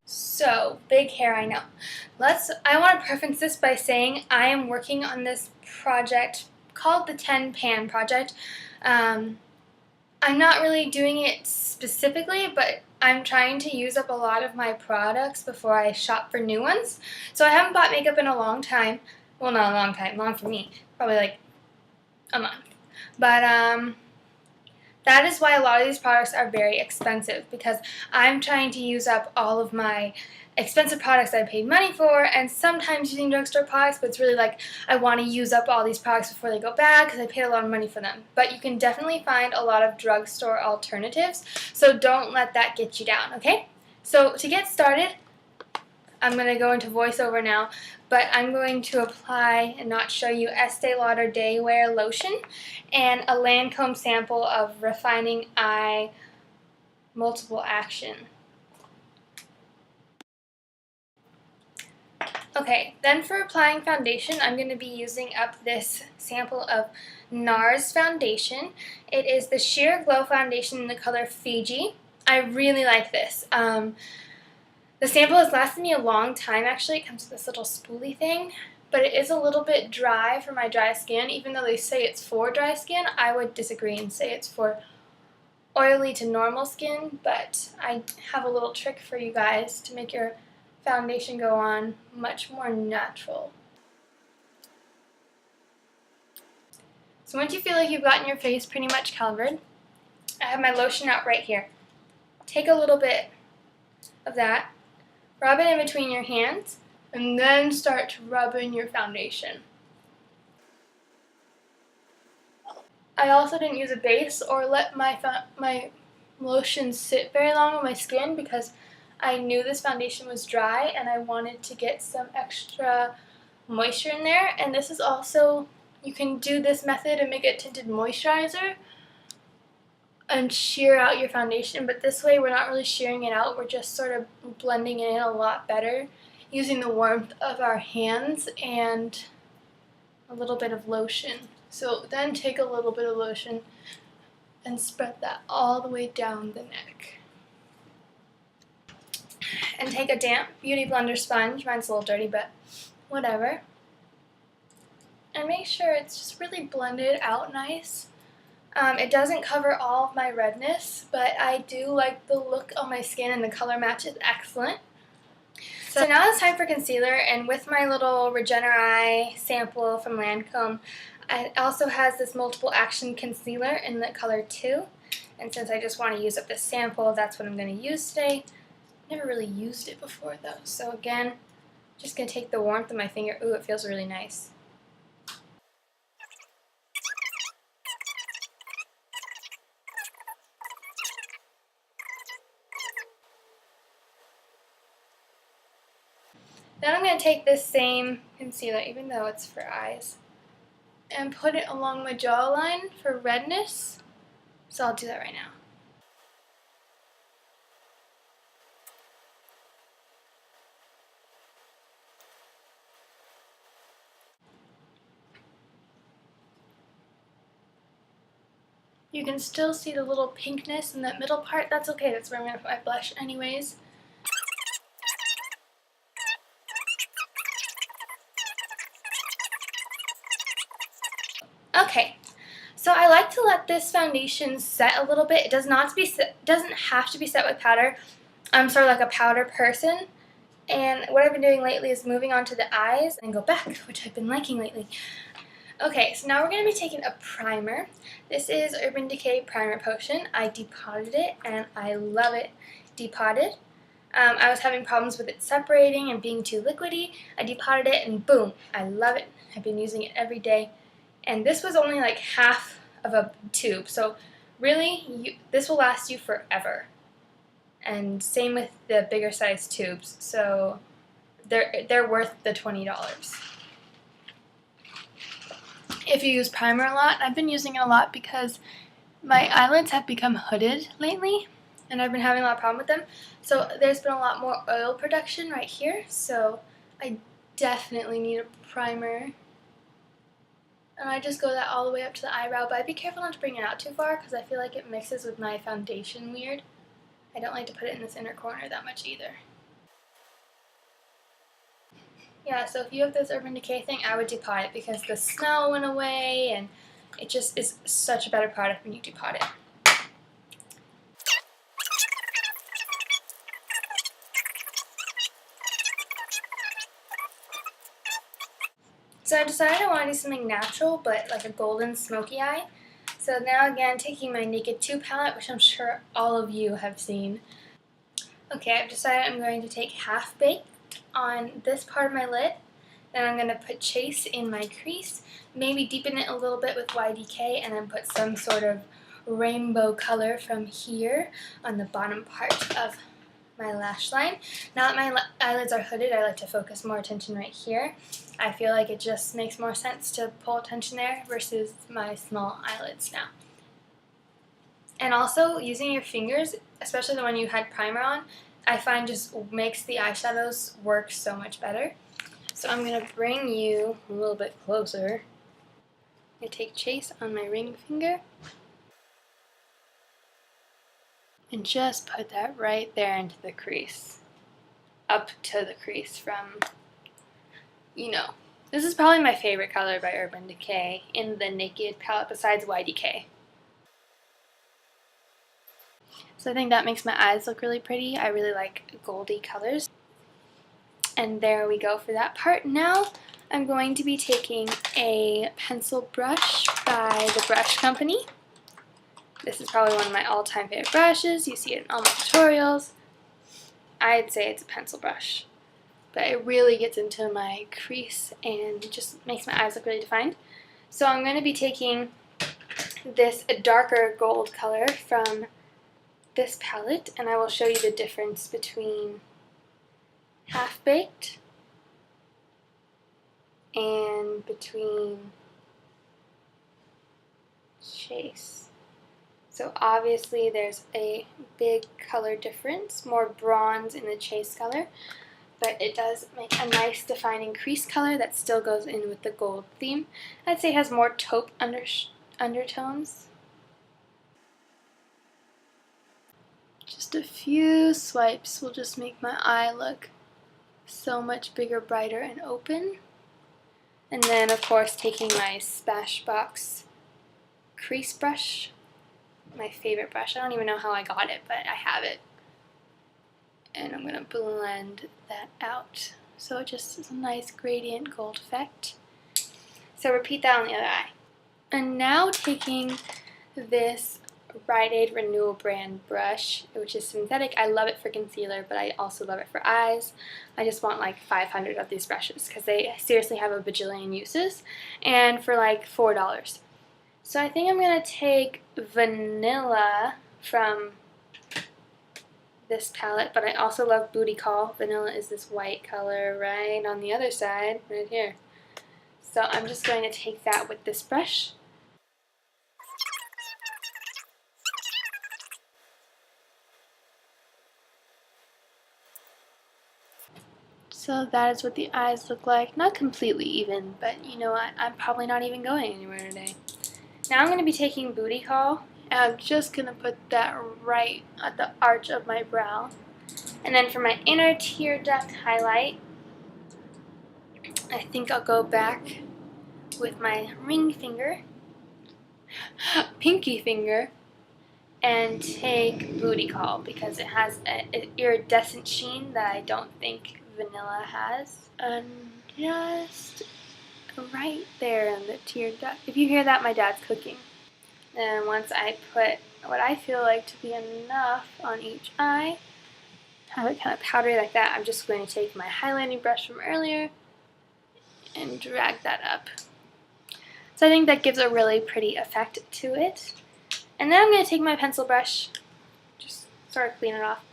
So, big hair, I know. I want to preface this by saying I am working on this project called the 10 Pan Project. I'm not really doing it specifically, but I'm trying to use up a lot of my products before I shop for new ones. So I haven't bought makeup in a long time. Well, not a long time, long for me. Probably like a month. But that is why a lot of these products are very expensive, because I'm trying to use up all of my expensive products I paid money for, and sometimes using drugstore products, but it's really like I want to use up all these products before they go bad because I paid a lot of money for them. But you can definitely find a lot of drugstore alternatives, so don't let that get you down, okay? So to get started, I'm going to go into voiceover now, but I'm going to apply and not show you Estee Lauder Day Wear Lotion and a Lancome sample of Refining Eye Multiple Action. Okay, then for applying foundation, I'm going to be using up this sample of NARS foundation. It is the Sheer Glow foundation in the color Fiji. I really like this. The sample has lasted me a long time, actually. It comes with this little spoolie thing, but it is a little bit dry for my dry skin. Even though they say it's for dry skin, I would disagree and say it's for oily to normal skin, but I have a little trick for you guys to make your foundation go on much more natural. So once you feel like you've gotten your face pretty much covered, I have my lotion out right here. Take a little bit of that, rub it in between your hands, and then start to rub in your foundation. I also didn't use a base or let my lotion sit very long on my skin because I knew this foundation was dry and I wanted to get some extra moisture in there. And this is also, you can do this method and make it tinted moisturizer and sheer out your foundation, but this way we're not really shearing it out, we're just sort of blending it in a lot better using the warmth of our hands and a little bit of lotion. So then take a little bit of lotion and spread that all the way down the neck. And take a damp Beauty Blender sponge, mine's a little dirty, but whatever. And make sure it's just really blended out nice. It doesn't cover all of my redness, but I do like the look on my skin and the color match is excellent. So now it's time for concealer, and with my little Regener-Eye sample from Lancome, it also has this multiple action concealer in the color 2. And since I just want to use up this sample, that's what I'm going to use today. Never really used it before though, so again, just going to take the warmth of my finger. Ooh, it feels really nice. Then I'm going to take this same concealer, even though it's for eyes, and put it along my jawline for redness. So I'll do that right now. You can still see the little pinkness in that middle part. That's okay, that's where I'm going to put my blush anyways. Okay, so I like to let this foundation set a little bit. It doesn't have to be set with powder. I'm sort of like a powder person. And what I've been doing lately is moving on to the eyes and go back, which I've been liking lately. Okay, so now we're going to be taking a primer. This is Urban Decay Primer Potion. I depotted it and I love it depotted. I was having problems with it separating and being too liquidy. I depotted it and boom, I love it. I've been using it every day. And this was only like half of a tube, so really this will last you forever. And same with the bigger size tubes, so they're worth the $20. If you use primer a lot, I've been using it a lot because my eyelids have become hooded lately, and I've been having a lot of problem with them. So there's been a lot more oil production right here, so I definitely need a primer. And I just go that all the way up to the eyebrow, but I'd be careful not to bring it out too far because I feel like it mixes with my foundation weird. I don't like to put it in this inner corner that much either. Yeah, so if you have this Urban Decay thing, I would depot it because the smell went away and it just is such a better product when you depot it. So I decided I want to do something natural, but like a golden smoky eye. So now again, taking my Naked 2 palette, which I'm sure all of you have seen. Okay, I've decided I'm going to take Half Baked on this part of my lid. Then I'm going to put Chase in my crease, maybe deepen it a little bit with YDK, and then put some sort of rainbow color from here on the bottom part of my lash line. Now that my eyelids are hooded, I like to focus more attention right here. I feel like it just makes more sense to pull attention there versus my small eyelids now. And also, using your fingers, especially the one you had primer on, I find just makes the eyeshadows work so much better. So I'm going to bring you a little bit closer. I take Chase on my ring finger and just put that right there into the crease. Up to the crease from, you know. This is probably my favorite color by Urban Decay in the Naked palette besides YDK. So I think that makes my eyes look really pretty. I really like goldy colors. And there we go for that part. Now I'm going to be taking a pencil brush by the Brush Company. This is probably one of my all-time favorite brushes. You see it in all my tutorials. I'd say it's a pencil brush, but it really gets into my crease and just makes my eyes look really defined. So I'm going to be taking this darker gold color from this palette, and I will show you the difference between Half Baked and between Chase. So obviously there's a big color difference, more bronze in the Chase color, but it does make a nice defining crease color that still goes in with the gold theme. I'd say it has more taupe undertones. Just a few swipes will just make my eye look so much bigger, brighter, and open. And then, of course, taking my Smashbox crease brush, my favorite brush. I don't even know how I got it, but I have it. And I'm going to blend that out. So it just is a nice gradient gold effect. So repeat that on the other eye. And now taking this Rite Aid Renewal brand brush, which is synthetic. I love it for concealer, but I also love it for eyes. I just want like 500 of these brushes because they seriously have a bajillion uses, and for like $4. So I think I'm going to take Vanilla from this palette, but I also love Booty Call. Vanilla is this white color right on the other side, right here. So I'm just going to take that with this brush. So that is what the eyes look like. Not completely even, but you know what? I'm probably not even going anywhere today. Now I'm going to be taking Booty Call, and I'm just going to put that right at the arch of my brow. And then for my inner tear duct highlight, I think I'll go back with my ring finger, pinky finger, and take Booty Call because it has an iridescent sheen that I don't think Vanilla has. And just right there in the tear duct. If you hear that, my dad's cooking. And once I put what I feel like to be enough on each eye, have it kind of powdery like that, I'm just going to take my highlighting brush from earlier and drag that up. So I think that gives a really pretty effect to it. And then I'm going to take my pencil brush, just sort of clean it off,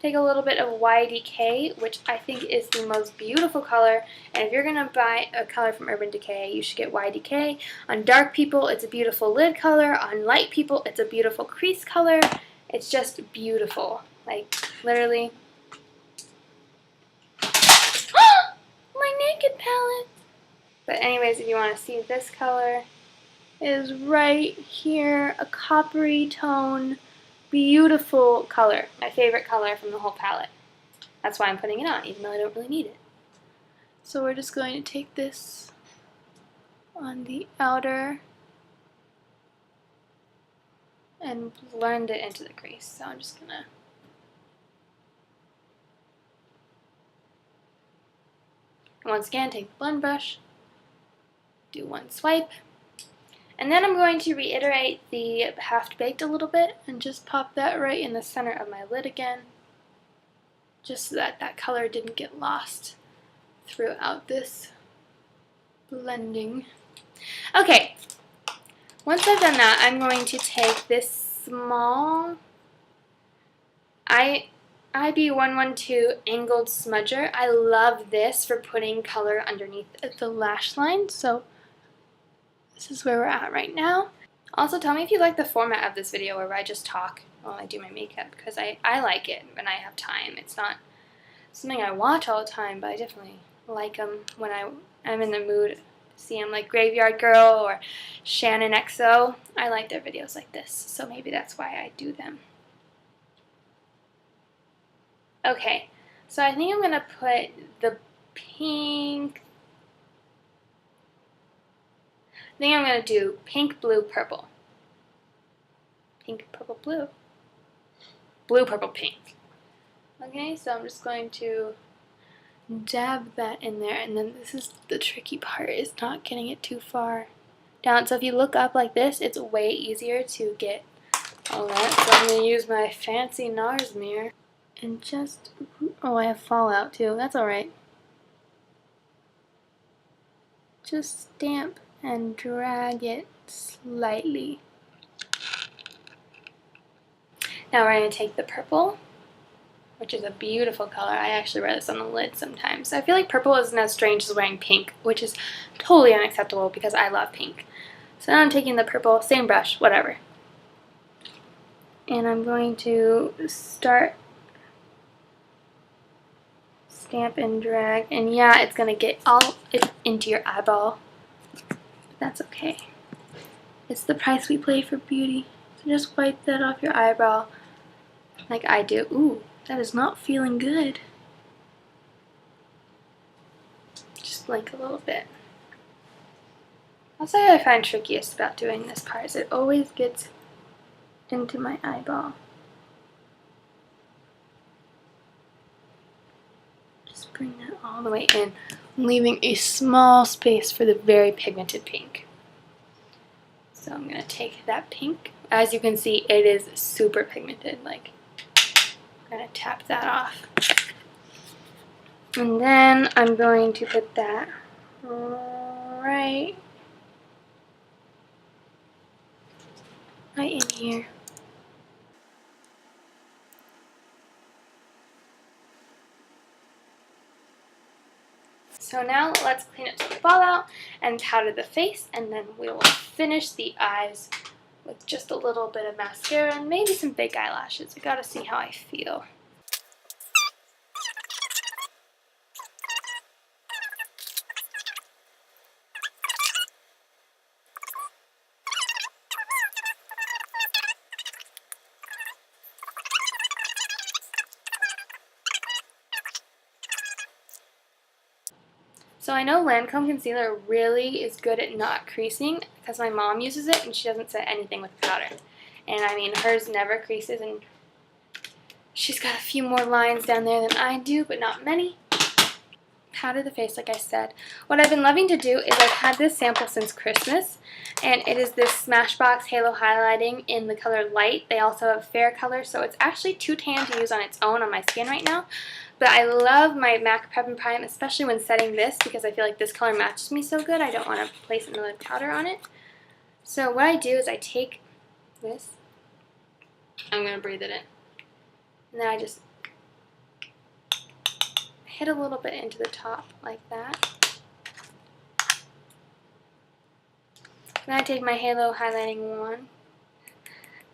take a little bit of YDK, which I think is the most beautiful color. And if you're going to buy a color from Urban Decay, you should get YDK. On dark people, it's a beautiful lid color. On light people, it's a beautiful crease color. It's just beautiful. Like, literally. My Naked palette! But anyways, if you want to see this color, it is right here, a coppery tone beautiful color, my favorite color from the whole palette. That's why I'm putting it on, even though I don't really need it. So we're just going to take this on the outer and blend it into the crease. So I'm just gonna once again take the blend brush, do one swipe, and then I'm going to reiterate the half-baked a little bit and just pop that right in the center of my lid again, just so that that color didn't get lost throughout this blending. Okay, once I've done that, I'm going to take this small IB112 angled smudger. I love this for putting color underneath the lash line, so this is where we're at right now. Also, tell me if you like the format of this video where I just talk while I do my makeup, because I like it when I have time. It's not something I watch all the time, but I definitely like them when I'm in the mood to see them, like Graveyard Girl or Shannon XO. I like their videos like this, so maybe that's why I do them. Okay, so I think I'm going to put the pink, I think I'm going to do pink, blue, purple. Pink, purple, blue. Blue, purple, pink. Okay, so I'm just going to dab that in there, and then this is the tricky part, is not getting it too far down. So if you look up like this, it's way easier to get all that. So I'm going to use my fancy NARS mirror and just, oh, I have fallout too, that's alright. Just stamp and drag it slightly. Now we're going to take the purple, which is a beautiful color. I actually wear this on the lid sometimes. I feel like purple isn't as strange as wearing pink, which is totally unacceptable because I love pink. So now I'm taking the purple, same brush, whatever. And I'm going to start stamp and drag, and yeah, it's going to get all into your eyeball. But that's okay. It's the price we pay for beauty. So just wipe that off your eyebrow like I do. Ooh, that is not feeling good. Just blink a little bit. That's what I find trickiest about doing this part, is it always gets into my eyeball. Just bring that all the way in, leaving a small space for the very pigmented pink. So I'm going to take that pink. As you can see, it is super pigmented. Like, I'm going to tap that off. And then I'm going to put that right in here. So now let's clean up some fallout and powder the face, and then we will finish the eyes with just a little bit of mascara and maybe some fake eyelashes. We gotta see how I feel. So I know Lancome concealer really is good at not creasing because my mom uses it and she doesn't set anything with powder. And I mean, hers never creases, and she's got a few more lines down there than I do, but not many. Powder the face, like I said. What I've been loving to do is I've had this sample since Christmas, and it is this Smashbox Halo Highlighting in the color Light. They also have Fair color, so it's actually too tan to use on its own on my skin right now. But I love my MAC Prep and Prime, especially when setting this, because I feel like this color matches me so good. I don't want to place another powder on it. So what I do is I take this, I'm going to breathe it in, and then I just hit a little bit into the top like that. Then I take my Halo Highlighting Wand,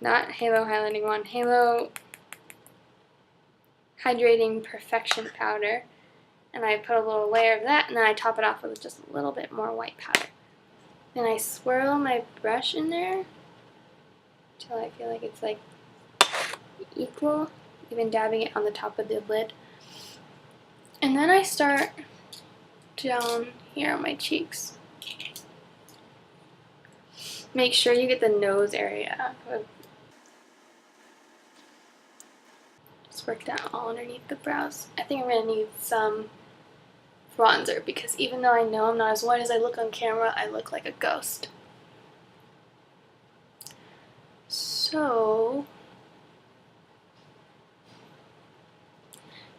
not Halo Highlighting Wand, Halo Hydrating Perfection Powder, and I put a little layer of that, and then I top it off with just a little bit more white powder. Then I swirl my brush in there until I feel like it's like equal, even dabbing it on the top of the lid. And then I start down here on my cheeks. Make sure you get the nose area. Just work that all underneath the brows. I think I'm going to need some bronzer because even though I know I'm not as white as I look on camera, I look like a ghost. So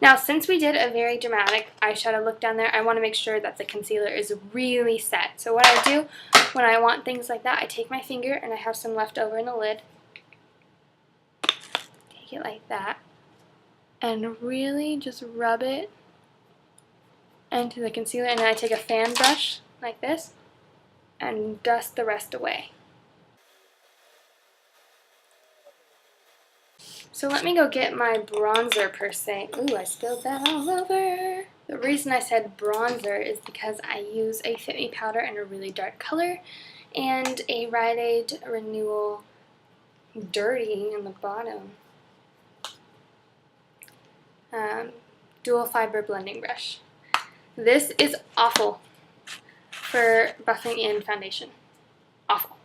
now, since we did a very dramatic eyeshadow look down there, I want to make sure that the concealer is really set. So what I do when I want things like that, I take my finger and I have some left over in the lid. Take it like that and really just rub it into the concealer, and then I take a fan brush like this and dust the rest away. So let me go get my bronzer per se. Ooh, I spilled that all over. The reason I said bronzer is because I use a Fit Me powder in a really dark color and a Rite Aid Renewal Dirty in the bottom dual fiber blending brush. This is awful for buffing in foundation. Awful.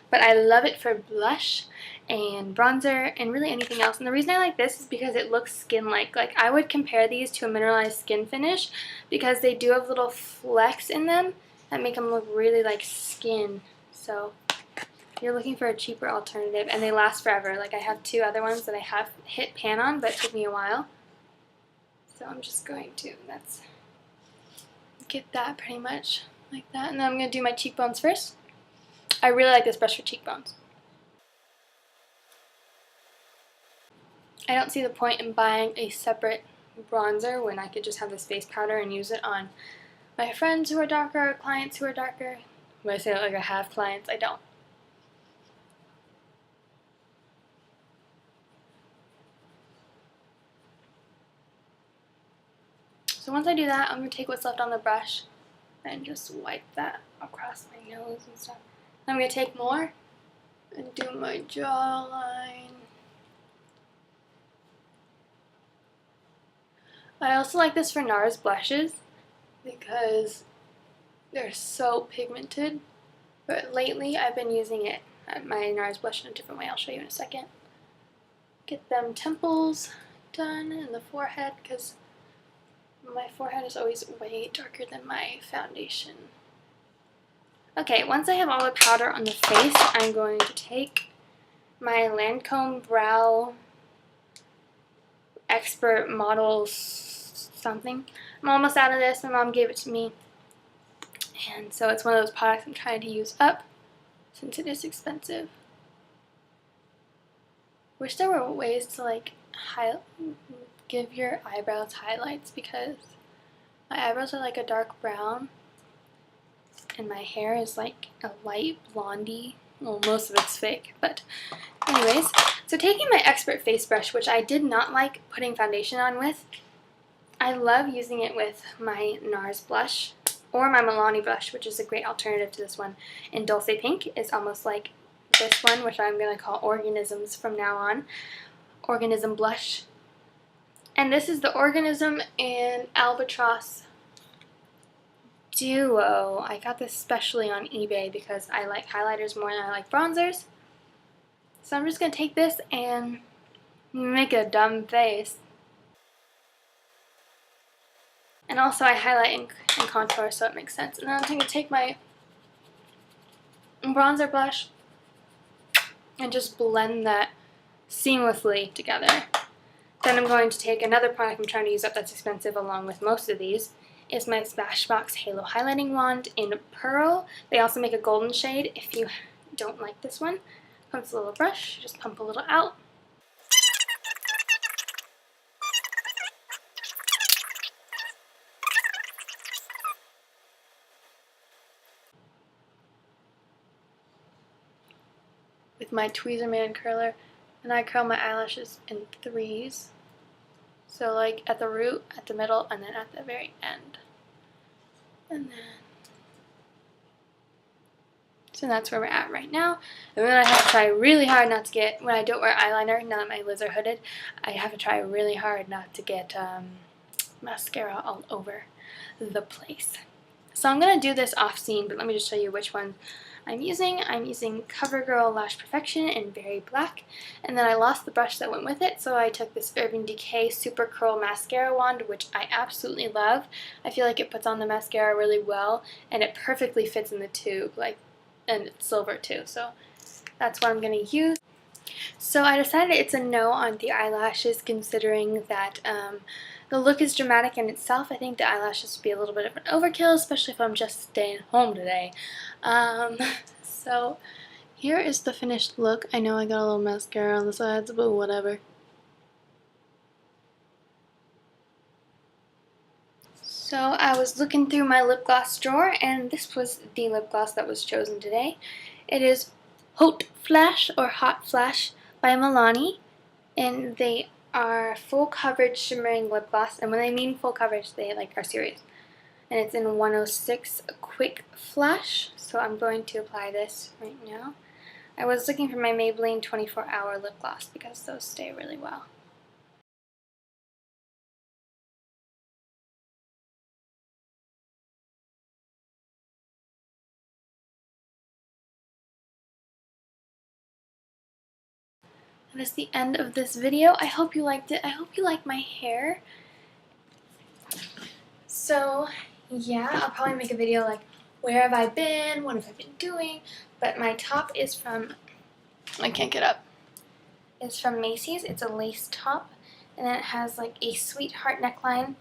But I love it for blush and bronzer and really anything else. And the reason I like this is because it looks skin-like. Like, I would compare these to a mineralized skin finish because they do have little flecks in them that make them look really like skin. So if you're looking for a cheaper alternative, and they last forever. Like, I have two other ones that I have hit pan on, but it took me a while. So I'm just going to get that pretty much like that. And then I'm going to do my cheekbones first. I really like this brush for cheekbones. I don't see the point in buying a separate bronzer when I could just have this face powder and use it on my friends who are darker or clients who are darker. When I say like I have clients, I don't. So once I do that, I'm going to take what's left on the brush and just wipe that across my nose and stuff. I'm going to take more and do my jawline. I also like this for NARS blushes because they're so pigmented. But lately I've been using it, my NARS blush, in a different way. I'll show you in a second. Get them temples done and the forehead because my forehead is always way darker than my foundation. Okay, once I have all the powder on the face, I'm going to take my Lancome Brow Expert Model something. I'm almost out of this. My mom gave it to me. And so it's one of those products I'm trying to use up since it is expensive. Wish there were ways to like give your eyebrows highlights because my eyebrows are like a dark brown. And my hair is like a light blondie. Well, most of it's fake, but anyways. So taking my Expert face brush, which I did not like putting foundation on with, I love using it with my NARS blush or my Milani blush, which is a great alternative to this one. And Dulce Pink is almost like this one, which I'm going to call Organisms from now on. Organism blush. And this is the Organism and Albatross Duo. I got this specially on eBay because I like highlighters more than I like bronzers. So I'm just going to take this and make a dumb face. And also I highlight and contour so it makes sense. And then I'm going to take my bronzer blush and just blend that seamlessly together. Then I'm going to take another product I'm trying to use up that's expensive along with most of these. Is my Smashbox Halo Highlighting Wand in Pearl. They also make a golden shade if you don't like this one. Comes a little brush, just pump a little out. With my Tweezerman curler, and I curl my eyelashes in threes. So like at the root, at the middle, and then at the very end. And then So that's where we're at right now. And then I have to try really hard not to get, when I don't wear eyeliner, now that my lids are hooded, I have to try really hard not to get mascara all over the place. So I'm going to do this off scene, but let me just show you which one I'm using. I'm using CoverGirl Lash Perfection in Very Black, and then I lost the brush that went with it, so I took this Urban Decay Super Curl Mascara Wand, which I absolutely love. I feel like it puts on the mascara really well, and it perfectly fits in the tube, and it's silver too, so that's what I'm going to use. So I decided it's a no on the eyelashes, considering that the look is dramatic in itself. I think the eyelashes would be a little bit of an overkill, especially if I'm just staying home today. So here is the finished look. I know I got a little mascara on the sides, but whatever. So I was looking through my lip gloss drawer, and this was the lip gloss that was chosen today. It is Hot Flash or Hot Flash by Milani, and they are full coverage shimmering lip gloss, and when they mean full coverage, they are serious. And it's in 106 Quick Flash, so I'm going to apply this right now. I was looking for my Maybelline 24-hour lip gloss because those stay really well. That is the end of this video. I hope you liked it. I hope you like my hair. So yeah, I'll probably make a video like, where have I been, what have I been doing, but my top is from, I can't get up, it's from Macy's. It's a lace top, and then it has like a sweetheart neckline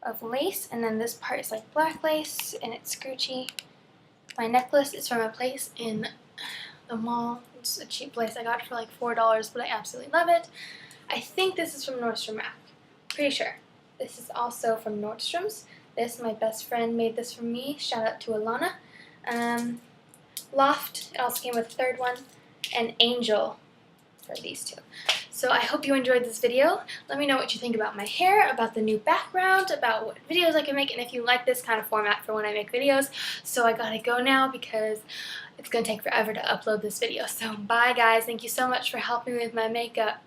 of lace, and then this part is like black lace, and it's scroochy. My necklace is from a place in the mall. It's a cheap place. I got it for like $4, but I absolutely love it. I think this is from Nordstrom Rack. Pretty sure. This is also from Nordstrom's. My best friend made this for me. Shout out to Alana. Loft, it also came with a third one, and Angel for these two. So I hope you enjoyed this video. Let me know what you think about my hair, about the new background, about what videos I can make, and if you like this kind of format for when I make videos. So I gotta go now because it's gonna take forever to upload this video. So bye guys, thank you so much for helping me with my makeup.